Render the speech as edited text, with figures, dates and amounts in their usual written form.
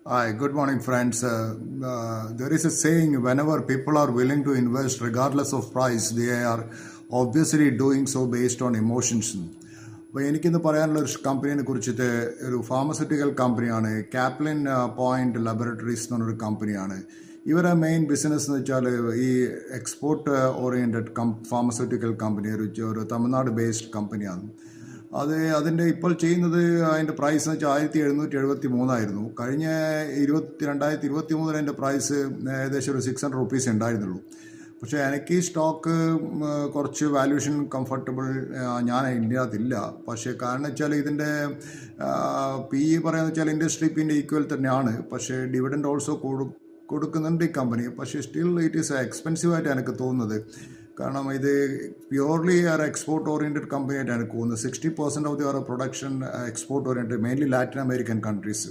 Hi, good morning, friends. There is a saying whenever people are willing to invest, regardless of price, they are obviously doing so based on emotions. അപ്പോൾ എനിക്കിന്ന് പറയാനുള്ള ഒരു കമ്പനിയെ കുറിച്ചിട്ട് ഒരു pharmaceutical കമ്പനിയാണ് Caplin point laboratories എന്ന് പറഞ്ഞൊരു കമ്പനിയാണ്. ഇവരുടെ മെയിൻ ബിസിനസ് എന്ന് വെച്ചാൽ ഈ എക്സ്പോർട്ട് ഓറിയൻറ്റഡ് ഫാർമസ്യൂട്ടിക്കൽ കമ്പനി ഒരു തമിഴ്നാട് ബേസ്ഡ് കമ്പനിയാണ്. അതിൻ്റെ ഇപ്പോൾ ചെയ്യുന്നത് അതിൻ്റെ പ്രൈസ് എന്ന് വെച്ചാൽ 1773 കഴിഞ്ഞ 2023 അതിൻ്റെ പ്രൈസ് ഏകദേശം ഒരു ₹600 ഉണ്ടായിരുന്നുള്ളൂ. പക്ഷേ എനിക്ക് ഈ സ്റ്റോക്ക് കുറച്ച് വാല്യൂഷൻ കംഫർട്ടബിൾ ഞാൻ ഇതിനകത്തില്ല. പക്ഷേ കാരണം വെച്ചാൽ ഇതിൻ്റെ PE പറയുന്നത് വെച്ചാൽ ഇൻഡസ്ട്രി പിന്നെ ഈക്വൽ തന്നെയാണ്. പക്ഷേ ഡിവിഡൻഡ് ഓൾസോ കൊടുക്കുന്നുണ്ട് ഈ കമ്പനി. പക്ഷേ സ്റ്റിൽ ഇറ്റ് ഈസ് എക്സ്പെൻസീവ് ആയിട്ട് എനിക്ക് തോന്നുന്നത്. കാരണം ഇത് പ്യൂർലി ഒരു എക്സ്പോർട്ട് ഓറിയൻറ്റഡ് കമ്പനി ആയിട്ട് എനിക്ക് തോന്നുന്നത്. 60% of the production export oriented, mainly Latin American countries.